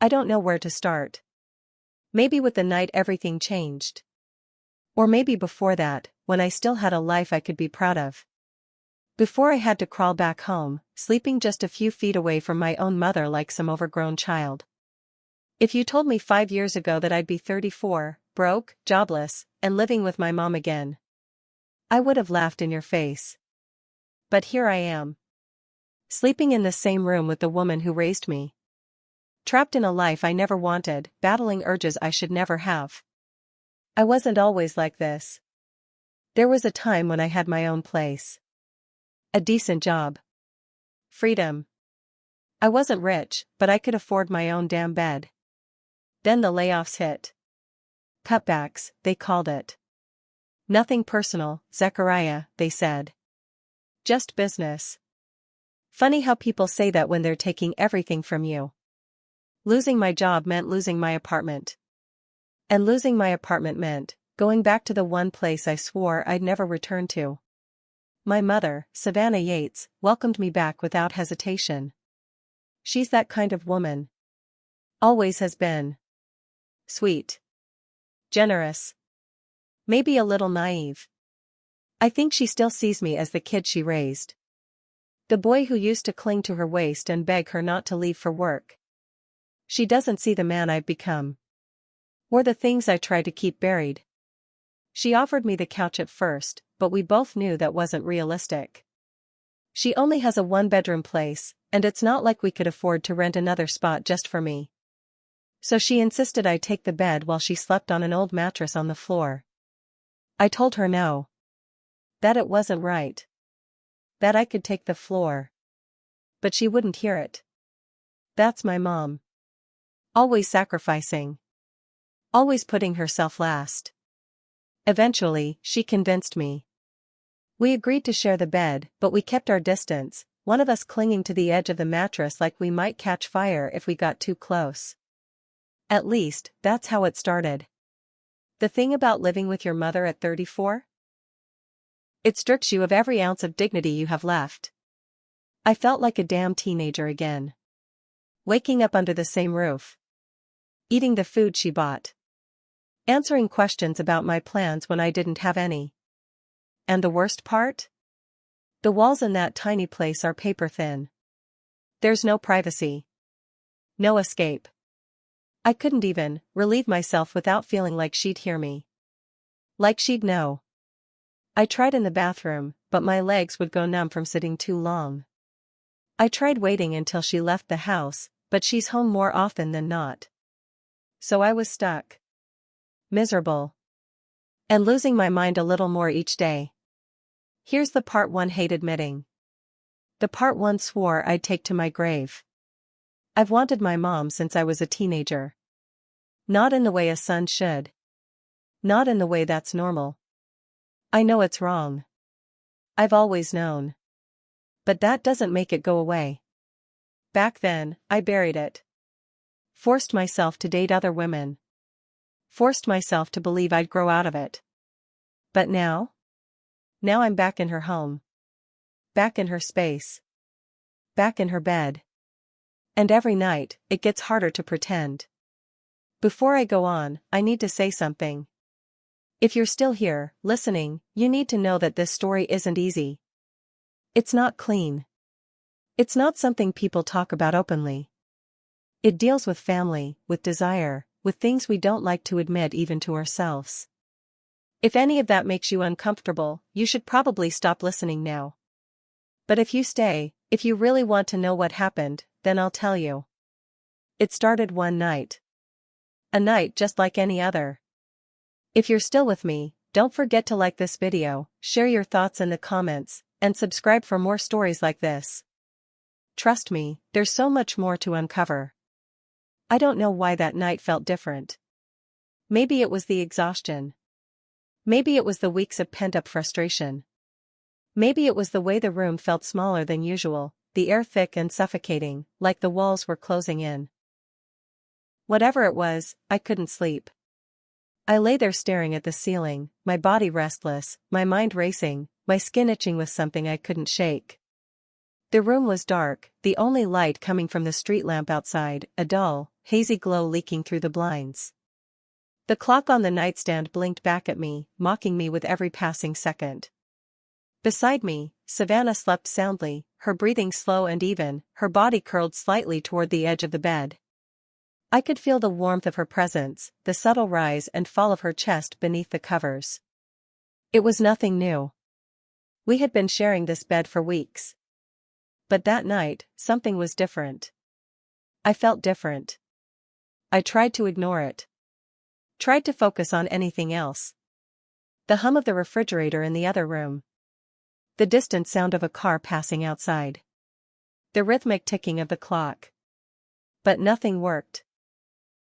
I don't know where to start. Maybe with the night everything changed. Or maybe before that, when I still had a life I could be proud of. Before I had to crawl back home, sleeping just a few feet away from my own mother like some overgrown child. If you told me 5 years ago that I'd be 34, broke, jobless, and living with my mom again, I would have laughed in your face. But here I am. Sleeping in the same room with the woman who raised me. Trapped in a life I never wanted, battling urges I should never have. I wasn't always like this. There was a time when I had my own place. A decent job. Freedom. I wasn't rich, but I could afford my own damn bed. Then the layoffs hit. Cutbacks, they called it. Nothing personal, Zechariah, they said. Just business. Funny how people say that when they're taking everything from you. Losing my job meant losing my apartment. And losing my apartment meant going back to the one place I swore I'd never return to. My mother, Savannah Yates, welcomed me back without hesitation. She's that kind of woman. Always has been. Sweet. Generous. Maybe a little naive. I think she still sees me as the kid she raised. The boy who used to cling to her waist and beg her not to leave for work. She doesn't see the man I've become. Or the things I try to keep buried. She offered me the couch at first, but we both knew that wasn't realistic. She only has a one-bedroom place, and it's not like we could afford to rent another spot just for me. So she insisted I take the bed while she slept on an old mattress on the floor. I told her no. That it wasn't right. That I could take the floor. But she wouldn't hear it. That's my mom. Always sacrificing. Always putting herself last. Eventually, she convinced me. We agreed to share the bed, but we kept our distance, one of us clinging to the edge of the mattress like we might catch fire if we got too close. At least, that's how it started. The thing about living with your mother at 34? It strips you of every ounce of dignity you have left. I felt like a damn teenager again. Waking up under the same roof. Eating the food she bought. Answering questions about my plans when I didn't have any. And the worst part? The walls in that tiny place are paper thin. There's no privacy. No escape. I couldn't even relieve myself without feeling like she'd hear me. Like she'd know. I tried in the bathroom, but my legs would go numb from sitting too long. I tried waiting until she left the house, but she's home more often than not. So I was stuck. Miserable. And losing my mind a little more each day. Here's the part one hate admitting. The part one swore I'd take to my grave. I've wanted my mom since I was a teenager. Not in the way a son should. Not in the way that's normal. I know it's wrong. I've always known. But that doesn't make it go away. Back then, I buried it. Forced myself to date other women. Forced myself to believe I'd grow out of it. But now? Now I'm back in her home. Back in her space. Back in her bed. And every night, it gets harder to pretend. Before I go on, I need to say something. If you're still here, listening, you need to know that this story isn't easy. It's not clean. It's not something people talk about openly. It deals with family, with desire, with things we don't like to admit even to ourselves. If any of that makes you uncomfortable, you should probably stop listening now. But if you stay, if you really want to know what happened, then I'll tell you. It started one night. A night just like any other. If you're still with me, don't forget to like this video, share your thoughts in the comments, and subscribe for more stories like this. Trust me, there's so much more to uncover. I don't know why that night felt different. Maybe it was the exhaustion. Maybe it was the weeks of pent-up frustration. Maybe it was the way the room felt smaller than usual, the air thick and suffocating, like the walls were closing in. Whatever it was, I couldn't sleep. I lay there staring at the ceiling, my body restless, my mind racing, my skin itching with something I couldn't shake. The room was dark, the only light coming from the street lamp outside, a dull, hazy glow leaking through the blinds. The clock on the nightstand blinked back at me, mocking me with every passing second. Beside me, Savannah slept soundly, her breathing slow and even, her body curled slightly toward the edge of the bed. I could feel the warmth of her presence, the subtle rise and fall of her chest beneath the covers. It was nothing new. We had been sharing this bed for weeks. But that night, something was different. I felt different. I tried to ignore it. Tried to focus on anything else. The hum of the refrigerator in the other room. The distant sound of a car passing outside. The rhythmic ticking of the clock. But nothing worked.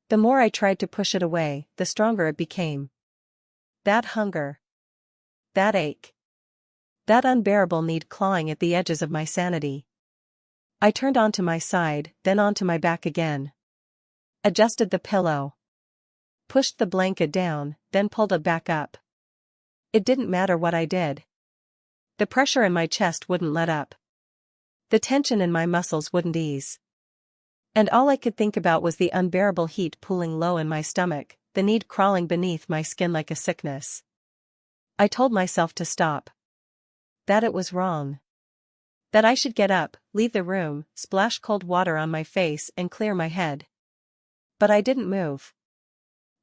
The more I tried to push it away, the stronger it became. That hunger. That ache. That unbearable need clawing at the edges of my sanity. I turned onto my side, then onto my back again. Adjusted the pillow. Pushed the blanket down, then pulled it back up. It didn't matter what I did. The pressure in my chest wouldn't let up. The tension in my muscles wouldn't ease. And all I could think about was the unbearable heat pooling low in my stomach, the need crawling beneath my skin like a sickness. I told myself to stop. That it was wrong. That I should get up, leave the room, splash cold water on my face and clear my head. But I didn't move.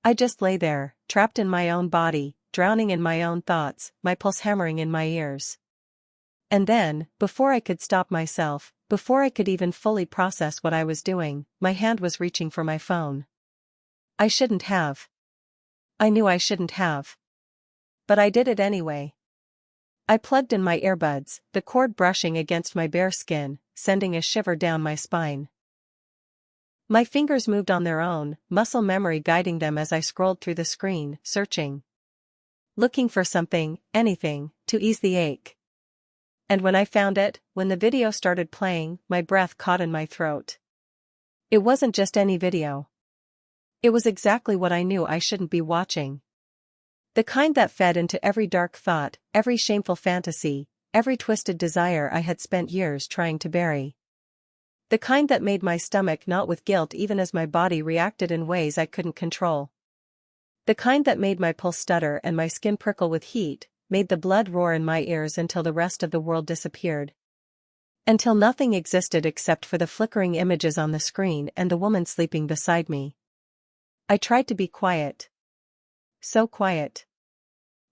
I just lay there, trapped in my own body, drowning in my own thoughts, my pulse hammering in my ears. And then, before I could stop myself, before I could even fully process what I was doing, my hand was reaching for my phone. I shouldn't have. I knew I shouldn't have. But I did it anyway. I plugged in my earbuds, the cord brushing against my bare skin, sending a shiver down my spine. My fingers moved on their own, muscle memory guiding them as I scrolled through the screen, searching. Looking for something, anything, to ease the ache. And when I found it, when the video started playing, my breath caught in my throat. It wasn't just any video. It was exactly what I knew I shouldn't be watching. The kind that fed into every dark thought, every shameful fantasy, every twisted desire I had spent years trying to bury. The kind that made my stomach knot with guilt even as my body reacted in ways I couldn't control. The kind that made my pulse stutter and my skin prickle with heat, made the blood roar in my ears until the rest of the world disappeared. Until nothing existed except for the flickering images on the screen and the woman sleeping beside me. I tried to be quiet. So quiet.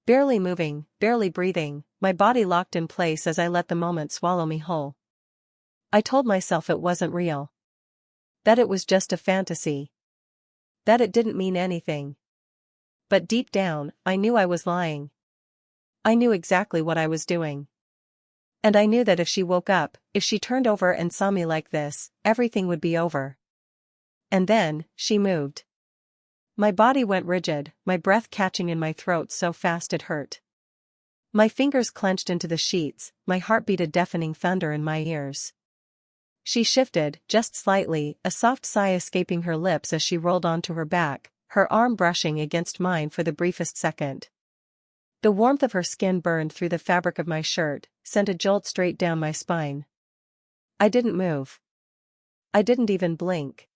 Barely moving, barely breathing, my body locked in place as I let the moment swallow me whole. I told myself it wasn't real. That it was just a fantasy. That it didn't mean anything. But deep down, I knew I was lying. I knew exactly what I was doing. And I knew that if she woke up, if she turned over and saw me like this, everything would be over. And then, she moved. My body went rigid, my breath catching in my throat so fast it hurt. My fingers clenched into the sheets, my heart beat a deafening thunder in my ears. She shifted, just slightly, a soft sigh escaping her lips as she rolled onto her back, her arm brushing against mine for the briefest second. The warmth of her skin burned through the fabric of my shirt, sent a jolt straight down my spine. I didn't move. I didn't even blink.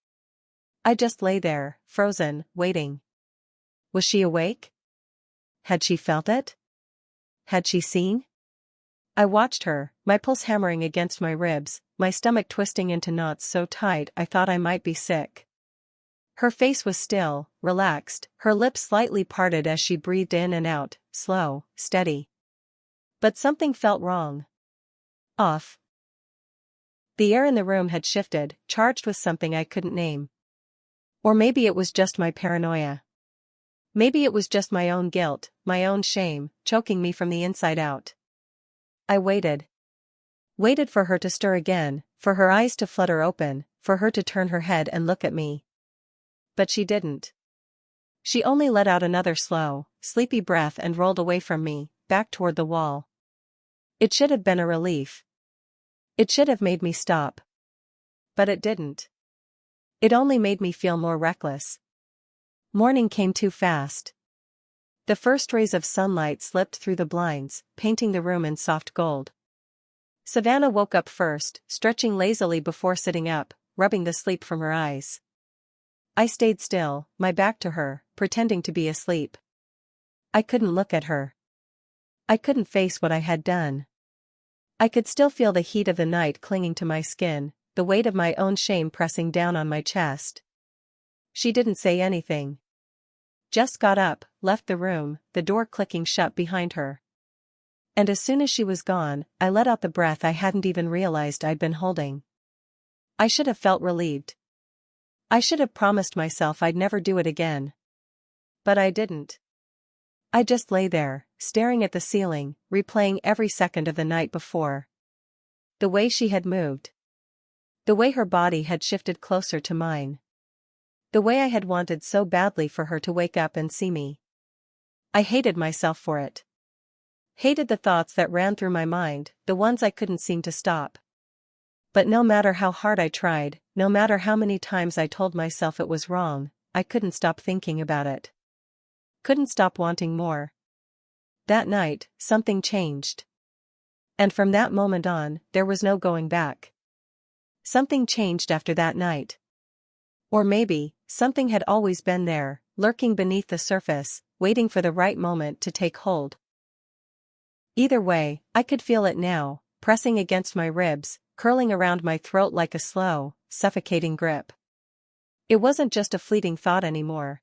I just lay there, frozen, waiting. Was she awake? Had she felt it? Had she seen? I watched her, my pulse hammering against my ribs, my stomach twisting into knots so tight I thought I might be sick. Her face was still, relaxed, her lips slightly parted as she breathed in and out, slow, steady. But something felt wrong. Off. The air in the room had shifted, charged with something I couldn't name. Or maybe it was just my paranoia. Maybe it was just my own guilt, my own shame, choking me from the inside out. I waited. Waited for her to stir again, for her eyes to flutter open, for her to turn her head and look at me. But she didn't. She only let out another slow, sleepy breath and rolled away from me, back toward the wall. It should have been a relief. It should have made me stop. But it didn't. It only made me feel more reckless. Morning came too fast. The first rays of sunlight slipped through the blinds, painting the room in soft gold. Savannah woke up first, stretching lazily before sitting up, rubbing the sleep from her eyes. I stayed still, my back to her, pretending to be asleep. I couldn't look at her. I couldn't face what I had done. I could still feel the heat of the night clinging to my skin, the weight of my own shame pressing down on my chest. She didn't say anything. Just got up, left the room, the door clicking shut behind her. And as soon as she was gone, I let out the breath I hadn't even realized I'd been holding. I should have felt relieved. I should have promised myself I'd never do it again. But I didn't. I just lay there, staring at the ceiling, replaying every second of the night before. The way she had moved. The way her body had shifted closer to mine. The way I had wanted so badly for her to wake up and see me. I hated myself for it. Hated the thoughts that ran through my mind, the ones I couldn't seem to stop. But no matter how hard I tried, no matter how many times I told myself it was wrong, I couldn't stop thinking about it. Couldn't stop wanting more. That night, something changed. And from that moment on, there was no going back. Something changed after that night. Or maybe, something had always been there, lurking beneath the surface, waiting for the right moment to take hold. Either way, I could feel it now, pressing against my ribs, curling around my throat like a slow, suffocating grip. It wasn't just a fleeting thought anymore.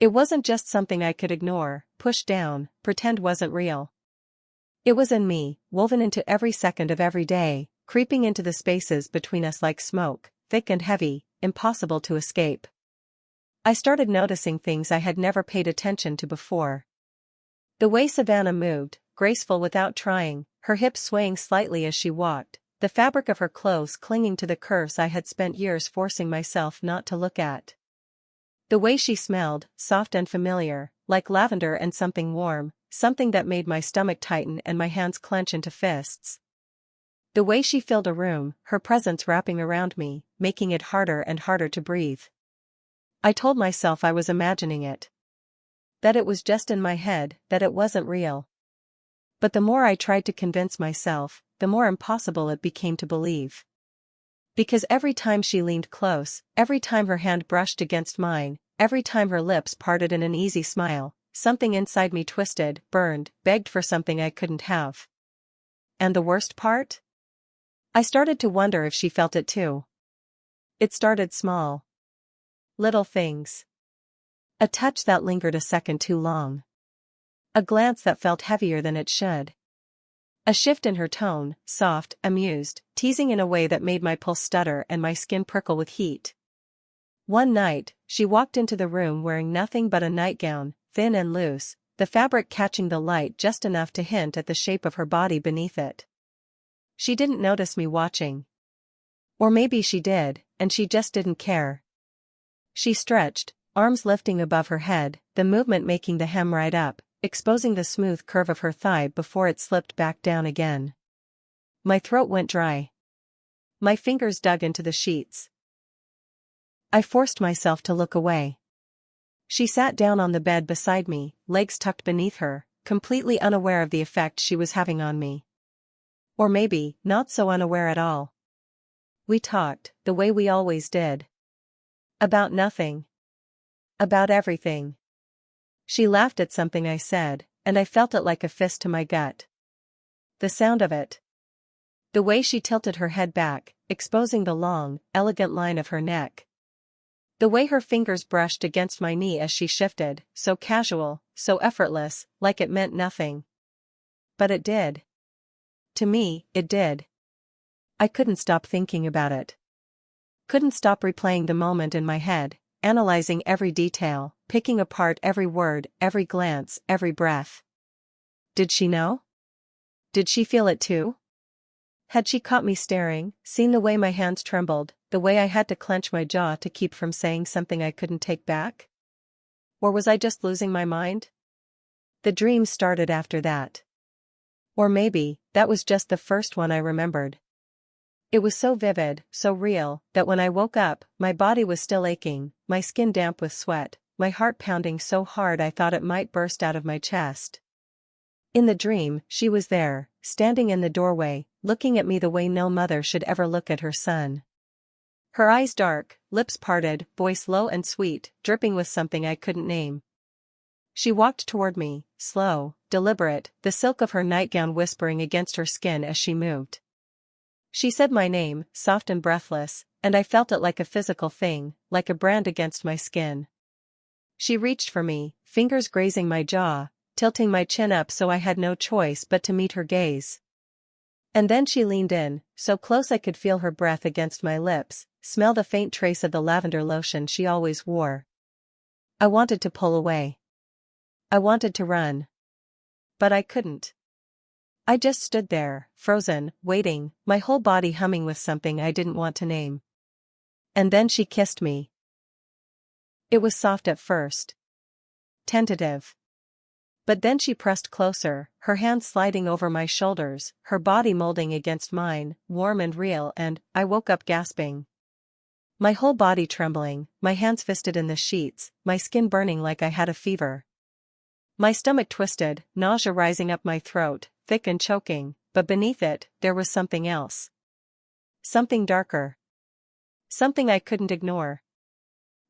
It wasn't just something I could ignore, push down, pretend wasn't real. It was in me, woven into every second of every day, creeping into the spaces between us like smoke, thick and heavy, impossible to escape. I started noticing things I had never paid attention to before. The way Savannah moved, graceful without trying, her hips swaying slightly as she walked, the fabric of her clothes clinging to the curves I had spent years forcing myself not to look at. The way she smelled, soft and familiar, like lavender and something warm, something that made my stomach tighten and my hands clench into fists. The way she filled a room, her presence wrapping around me, making it harder and harder to breathe. I told myself I was imagining it. That it was just in my head, that it wasn't real. But the more I tried to convince myself, the more impossible it became to believe. Because every time she leaned close, every time her hand brushed against mine, every time her lips parted in an easy smile, something inside me twisted, burned, begged for something I couldn't have. And the worst part? I started to wonder if she felt it too. It started small. Little things. A touch that lingered a second too long. A glance that felt heavier than it should. A shift in her tone, soft, amused, teasing in a way that made my pulse stutter and my skin prickle with heat. One night, she walked into the room wearing nothing but a nightgown, thin and loose, the fabric catching the light just enough to hint at the shape of her body beneath it. She didn't notice me watching. Or maybe she did, and she just didn't care. She stretched, arms lifting above her head, the movement making the hem right up, exposing the smooth curve of her thigh before it slipped back down again. My throat went dry. My fingers dug into the sheets. I forced myself to look away. She sat down on the bed beside me, legs tucked beneath her, completely unaware of the effect she was having on me. Or maybe, not so unaware at all. We talked, the way we always did. About nothing. About everything. She laughed at something I said, and I felt it like a fist to my gut. The sound of it. The way she tilted her head back, exposing the long, elegant line of her neck. The way her fingers brushed against my knee as she shifted, so casual, so effortless, like it meant nothing. But it did. To me, it did. I couldn't stop thinking about it. Couldn't stop replaying the moment in my head, analyzing every detail, picking apart every word, every glance, every breath. Did she know? Did she feel it too? Had she caught me staring, seen the way my hands trembled, the way I had to clench my jaw to keep from saying something I couldn't take back? Or was I just losing my mind? The dream started after that. Or maybe, that was just the first one I remembered. It was so vivid, so real, that when I woke up, my body was still aching, my skin damp with sweat, my heart pounding so hard I thought it might burst out of my chest. In the dream, she was there, standing in the doorway, looking at me the way no mother should ever look at her son. Her eyes dark, lips parted, voice low and sweet, dripping with something I couldn't name. She walked toward me, slow, deliberate, the silk of her nightgown whispering against her skin as she moved. She said my name, soft and breathless, and I felt it like a physical thing, like a brand against my skin. She reached for me, fingers grazing my jaw, tilting my chin up so I had no choice but to meet her gaze. And then she leaned in, so close I could feel her breath against my lips, smell the faint trace of the lavender lotion she always wore. I wanted to pull away. I wanted to run. But I couldn't. I just stood there, frozen, waiting, my whole body humming with something I didn't want to name. And then she kissed me. It was soft at first. Tentative. But then she pressed closer, her hands sliding over my shoulders, her body molding against mine, warm and real, and I woke up gasping. My whole body trembling, my hands fisted in the sheets, my skin burning like I had a fever. My stomach twisted, nausea rising up my throat, thick and choking, but beneath it, there was something else. Something darker. Something I couldn't ignore.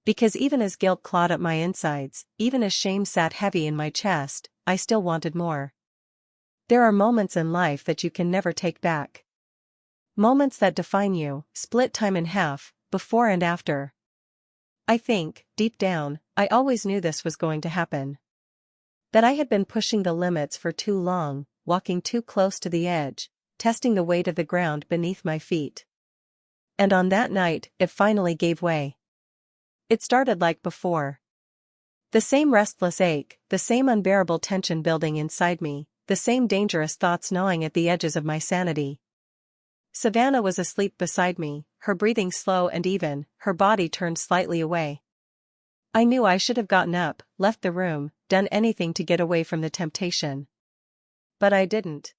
Because even as guilt clawed at my insides, even as shame sat heavy in my chest, I still wanted more. There are moments in life that you can never take back. Moments that define you, split time in half, before and after. I think, deep down, I always knew this was going to happen. That I had been pushing the limits for too long, walking too close to the edge, testing the weight of the ground beneath my feet. And on that night, it finally gave way. It started like before. The same restless ache, the same unbearable tension building inside me, the same dangerous thoughts gnawing at the edges of my sanity. Savannah was asleep beside me, her breathing slow and even, her body turned slightly away. I knew I should have gotten up, left the room, done anything to get away from the temptation. But I didn't.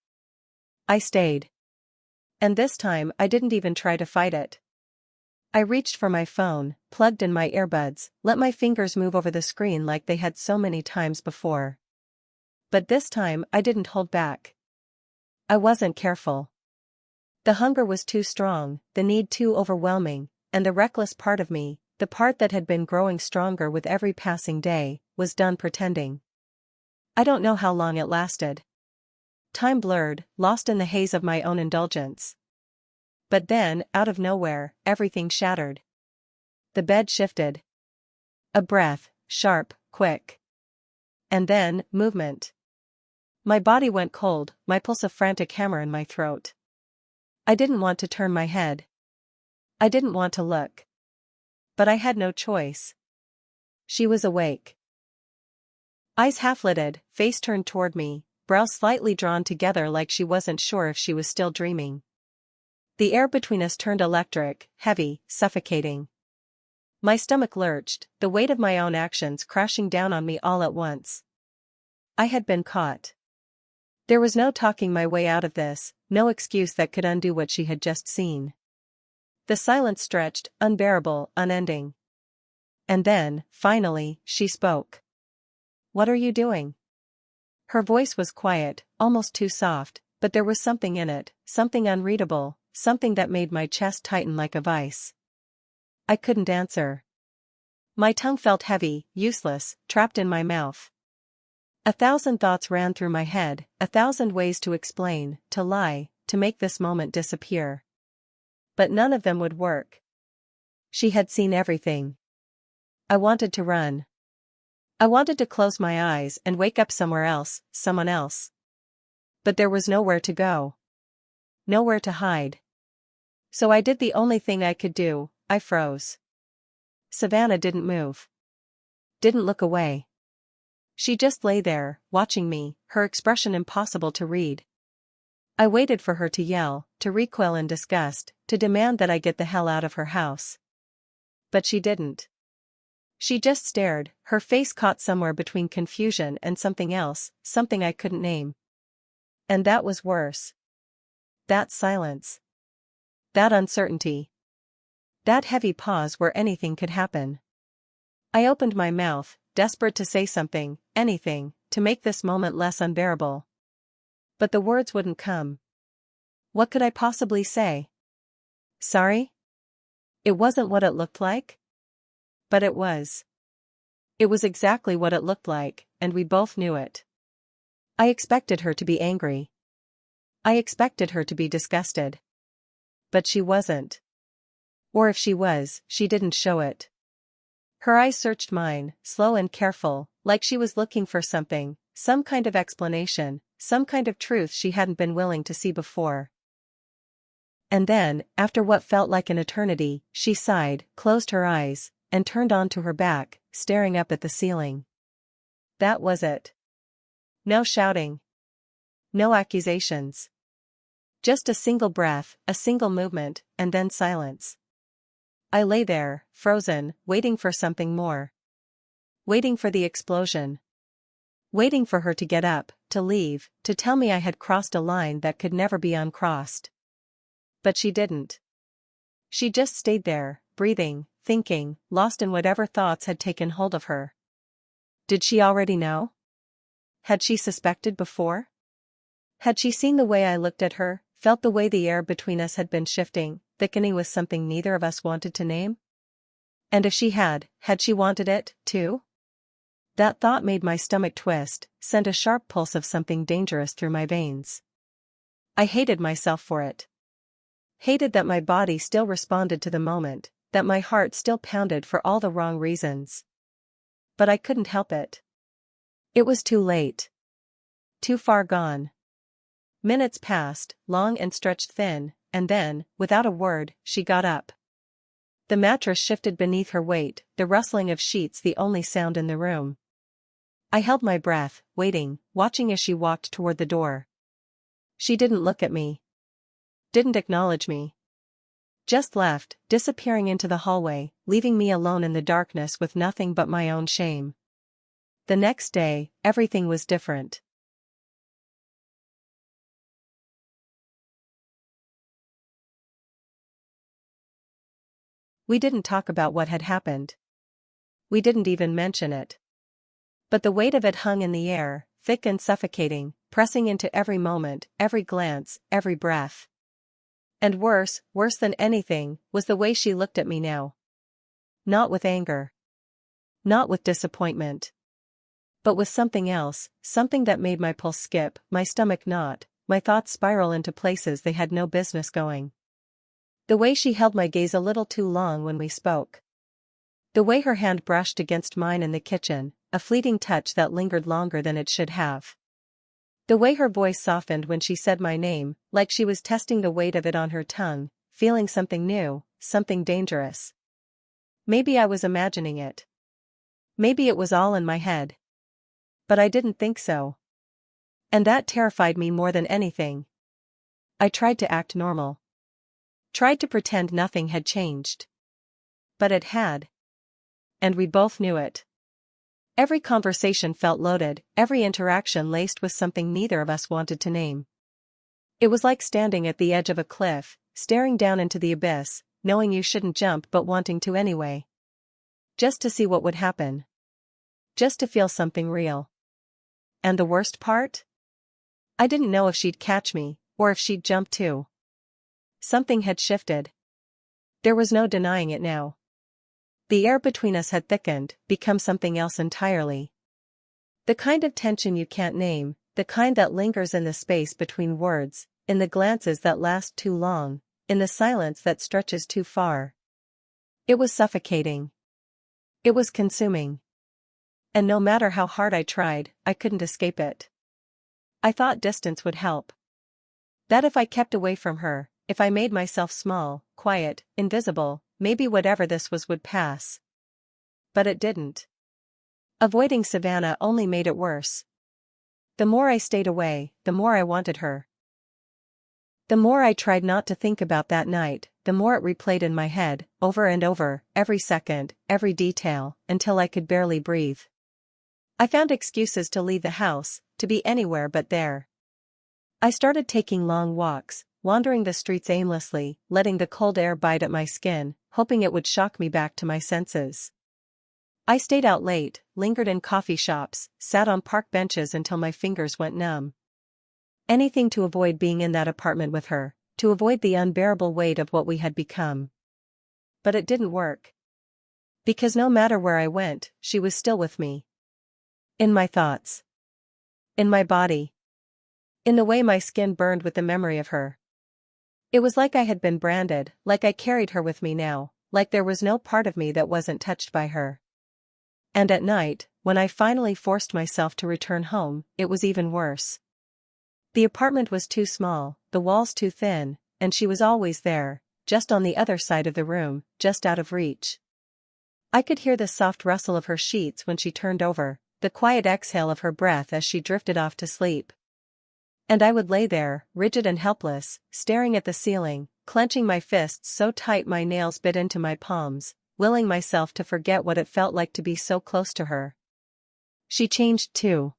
I stayed. And this time I didn't even try to fight it. I reached for my phone, plugged in my earbuds, let my fingers move over the screen like they had so many times before. But this time I didn't hold back. I wasn't careful. The hunger was too strong, the need too overwhelming, and the reckless part of me, the part that had been growing stronger with every passing day, was done pretending. I don't know how long it lasted. Time blurred, lost in the haze of my own indulgence. But then, out of nowhere, everything shattered. The bed shifted. A breath, sharp, quick. And then, movement. My body went cold, my pulse a frantic hammer in my throat. I didn't want to turn my head. I didn't want to look. But I had no choice. She was awake. Eyes half-lidded, face turned toward me, brows slightly drawn together like she wasn't sure if she was still dreaming. The air between us turned electric, heavy, suffocating. My stomach lurched, the weight of my own actions crashing down on me all at once. I had been caught. There was no talking my way out of this, no excuse that could undo what she had just seen. The silence stretched, unbearable, unending. And then, finally, she spoke. "What are you doing?" Her voice was quiet, almost too soft, but there was something in it, something unreadable, something that made my chest tighten like a vice. I couldn't answer. My tongue felt heavy, useless, trapped in my mouth. 1,000 thoughts ran through my head, 1,000 ways to explain, to lie, to make this moment disappear. But none of them would work. She had seen everything. I wanted to run. I wanted to close my eyes and wake up somewhere else, someone else. But there was nowhere to go. Nowhere to hide. So I did the only thing I could do, I froze. Savannah didn't move. Didn't look away. She just lay there, watching me, her expression impossible to read. I waited for her to yell, to recoil in disgust, to demand that I get the hell out of her house. But she didn't. She just stared, her face caught somewhere between confusion and something else, something I couldn't name. And that was worse. That silence. That uncertainty. That heavy pause where anything could happen. I opened my mouth, desperate to say something, anything, to make this moment less unbearable. But the words wouldn't come. What could I possibly say? Sorry? It wasn't what it looked like? But it was. It was exactly what it looked like, and we both knew it. I expected her to be angry. I expected her to be disgusted. But she wasn't. Or if she was, she didn't show it. Her eyes searched mine, slow and careful, like she was looking for something, some kind of explanation, some kind of truth she hadn't been willing to see before. And then, after what felt like an eternity, she sighed, closed her eyes, and turned onto her back, staring up at the ceiling. That was it. No shouting. No accusations. Just a single breath, a single movement, and then silence. I lay there, frozen, waiting for something more. Waiting for the explosion. Waiting for her to get up, to leave, to tell me I had crossed a line that could never be uncrossed. But she didn't. She just stayed there, breathing, thinking, lost in whatever thoughts had taken hold of her. Did she already know? Had she suspected before? Had she seen the way I looked at her, felt the way the air between us had been shifting, thickening with something neither of us wanted to name? And if she had she wanted it, too? That thought made my stomach twist, sent a sharp pulse of something dangerous through my veins. I hated myself for it. Hated that my body still responded to the moment, that my heart still pounded for all the wrong reasons. But I couldn't help it. It was too late. Too far gone. Minutes passed, long and stretched thin, and then, without a word, she got up. The mattress shifted beneath her weight, the rustling of sheets the only sound in the room. I held my breath, waiting, watching as she walked toward the door. She didn't look at me. Didn't acknowledge me. Just left, disappearing into the hallway, leaving me alone in the darkness with nothing but my own shame. The next day, everything was different. We didn't talk about what had happened. We didn't even mention it. But the weight of it hung in the air, thick and suffocating, pressing into every moment, every glance, every breath. And worse than anything, was the way she looked at me now. Not with anger. Not with disappointment. But with something else, something that made my pulse skip, my stomach knot, my thoughts spiral into places they had no business going. The way she held my gaze a little too long when we spoke. The way her hand brushed against mine in the kitchen, a fleeting touch that lingered longer than it should have. The way her voice softened when she said my name, like she was testing the weight of it on her tongue, feeling something new, something dangerous. Maybe I was imagining it. Maybe it was all in my head. But I didn't think so. And that terrified me more than anything. I tried to act normal. Tried to pretend nothing had changed. But it had. And we both knew it. Every conversation felt loaded, every interaction laced with something neither of us wanted to name. It was like standing at the edge of a cliff, staring down into the abyss, knowing you shouldn't jump but wanting to anyway. Just to see what would happen. Just to feel something real. And the worst part? I didn't know if she'd catch me, or if she'd jump too. Something had shifted. There was no denying it now. The air between us had thickened, become something else entirely. The kind of tension you can't name, the kind that lingers in the space between words, in the glances that last too long, in the silence that stretches too far. It was suffocating. It was consuming. And no matter how hard I tried, I couldn't escape it. I thought distance would help. That if I kept away from her, if I made myself small, quiet, invisible, maybe whatever this was would pass. But it didn't. Avoiding Savannah only made it worse. The more I stayed away, the more I wanted her. The more I tried not to think about that night, the more it replayed in my head, over and over, every second, every detail, until I could barely breathe. I found excuses to leave the house, to be anywhere but there. I started taking long walks, wandering the streets aimlessly, letting the cold air bite at my skin, hoping it would shock me back to my senses. I stayed out late, lingered in coffee shops, sat on park benches until my fingers went numb. Anything to avoid being in that apartment with her, to avoid the unbearable weight of what we had become. But it didn't work. Because no matter where I went, she was still with me. In my thoughts. In my body. In the way my skin burned with the memory of her. It was like I had been branded, like I carried her with me now, like there was no part of me that wasn't touched by her. And at night, when I finally forced myself to return home, it was even worse. The apartment was too small, the walls too thin, and she was always there, just on the other side of the room, just out of reach. I could hear the soft rustle of her sheets when she turned over, the quiet exhale of her breath as she drifted off to sleep. And I would lay there, rigid and helpless, staring at the ceiling, clenching my fists so tight my nails bit into my palms, willing myself to forget what it felt like to be so close to her. She changed too.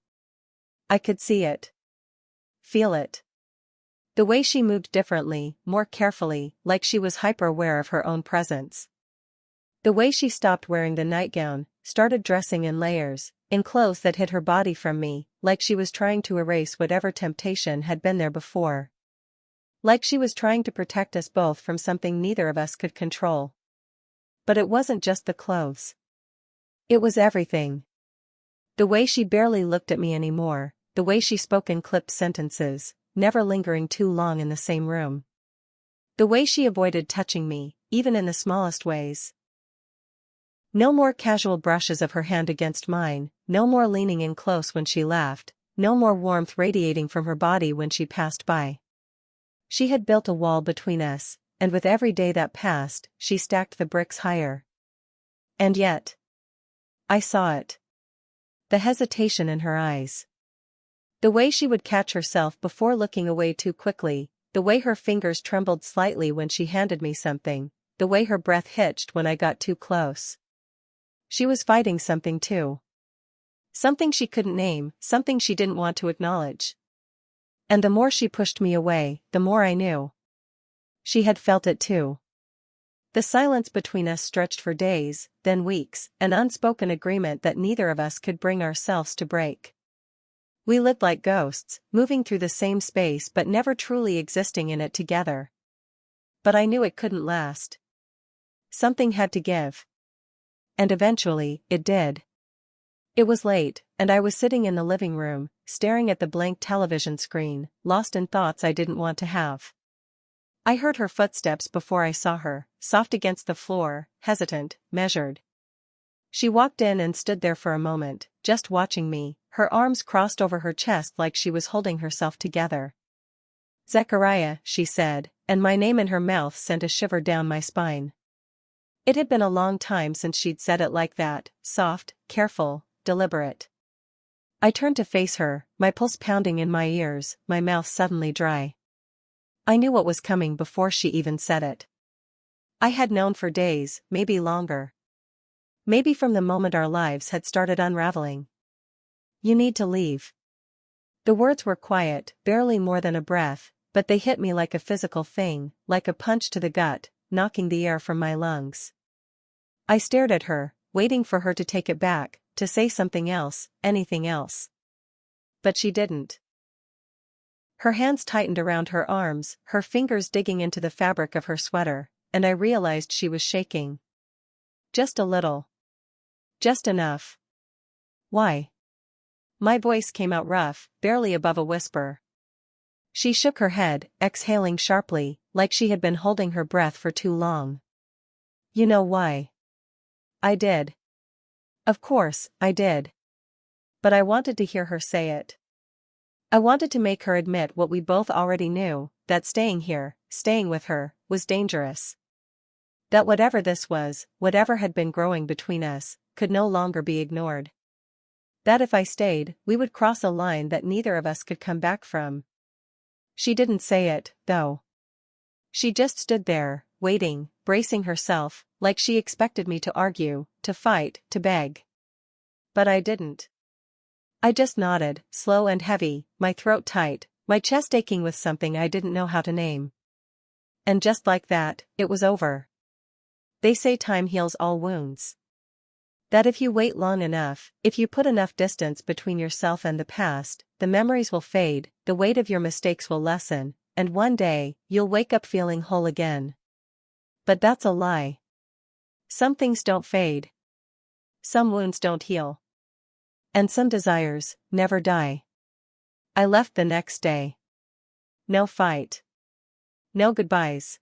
I could see it. Feel it. The way she moved differently, more carefully, like she was hyper-aware of her own presence. The way she stopped wearing the nightgown, started dressing in layers, in clothes that hid her body from me, like she was trying to erase whatever temptation had been there before. Like she was trying to protect us both from something neither of us could control. But it wasn't just the clothes. It was everything. The way she barely looked at me anymore, the way she spoke in clipped sentences, never lingering too long in the same room. The way she avoided touching me, even in the smallest ways. No more casual brushes of her hand against mine, no more leaning in close when she laughed, no more warmth radiating from her body when she passed by. She had built a wall between us, and with every day that passed, she stacked the bricks higher. And yet, I saw it. The hesitation in her eyes. The way she would catch herself before looking away too quickly, the way her fingers trembled slightly when she handed me something, the way her breath hitched when I got too close. She was fighting something too. Something she couldn't name, something she didn't want to acknowledge. And the more she pushed me away, the more I knew. She had felt it too. The silence between us stretched for days, then weeks, an unspoken agreement that neither of us could bring ourselves to break. We lived like ghosts, moving through the same space but never truly existing in it together. But I knew it couldn't last. Something had to give. And eventually, it did. It was late, and I was sitting in the living room, staring at the blank television screen, lost in thoughts I didn't want to have. I heard her footsteps before I saw her, soft against the floor, hesitant, measured. She walked in and stood there for a moment, just watching me, her arms crossed over her chest like she was holding herself together. "Zechariah," she said, and my name in her mouth sent a shiver down my spine. It had been a long time since she'd said it like that, soft, careful, deliberate. I turned to face her, my pulse pounding in my ears, my mouth suddenly dry. I knew what was coming before she even said it. I had known for days, maybe longer. Maybe from the moment our lives had started unraveling. "You need to leave." The words were quiet, barely more than a breath, but they hit me like a physical thing, like a punch to the gut, knocking the air from my lungs. I stared at her, waiting for her to take it back, to say something else, anything else. But she didn't. Her hands tightened around her arms, her fingers digging into the fabric of her sweater, and I realized she was shaking. Just a little. Just enough. "Why?" My voice came out rough, barely above a whisper. She shook her head, exhaling sharply, like she had been holding her breath for too long. "You know why." I did. Of course, I did. But I wanted to hear her say it. I wanted to make her admit what we both already knew, that staying here, staying with her, was dangerous. That whatever this was, whatever had been growing between us, could no longer be ignored. That if I stayed, we would cross a line that neither of us could come back from. She didn't say it, though. She just stood there, waiting, bracing herself, like she expected me to argue, to fight, to beg. But I didn't. I just nodded, slow and heavy, my throat tight, my chest aching with something I didn't know how to name. And just like that, it was over. They say time heals all wounds. That if you wait long enough, if you put enough distance between yourself and the past, the memories will fade, the weight of your mistakes will lessen, and one day, you'll wake up feeling whole again. But that's a lie. Some things don't fade. Some wounds don't heal. And some desires never die. I left the next day. No fight. No goodbyes.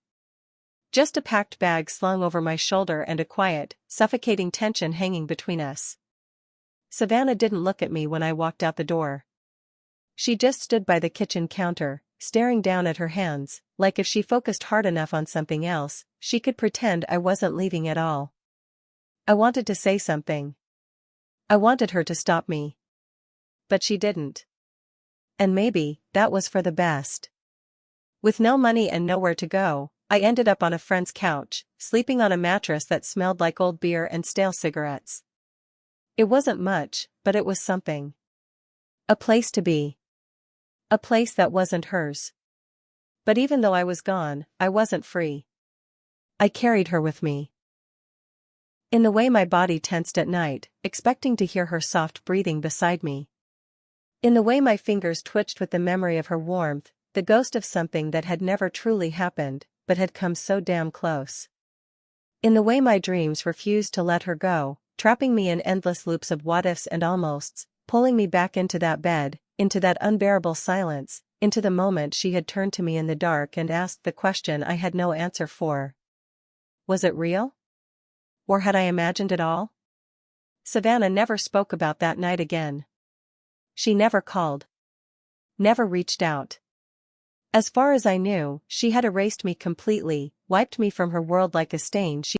Just a packed bag slung over my shoulder and a quiet, suffocating tension hanging between us. Savannah didn't look at me when I walked out the door. She just stood by the kitchen counter, staring down at her hands, like if she focused hard enough on something else, she could pretend I wasn't leaving at all. I wanted to say something. I wanted her to stop me. But she didn't. And maybe that was for the best. With no money and nowhere to go, I ended up on a friend's couch, sleeping on a mattress that smelled like old beer and stale cigarettes. It wasn't much, but it was something. A place to be. A place that wasn't hers. But even though I was gone, I wasn't free. I carried her with me. In the way my body tensed at night, expecting to hear her soft breathing beside me. In the way my fingers twitched with the memory of her warmth, the ghost of something that had never truly happened, but had come so damn close. In the way my dreams refused to let her go, trapping me in endless loops of what-ifs and almosts, pulling me back into that bed, into that unbearable silence, into the moment she had turned to me in the dark and asked the question I had no answer for. Was it real? Or had I imagined it all? Savannah never spoke about that night again. She never called. Never reached out. As far as I knew, she had erased me completely, wiped me from her world like a stain she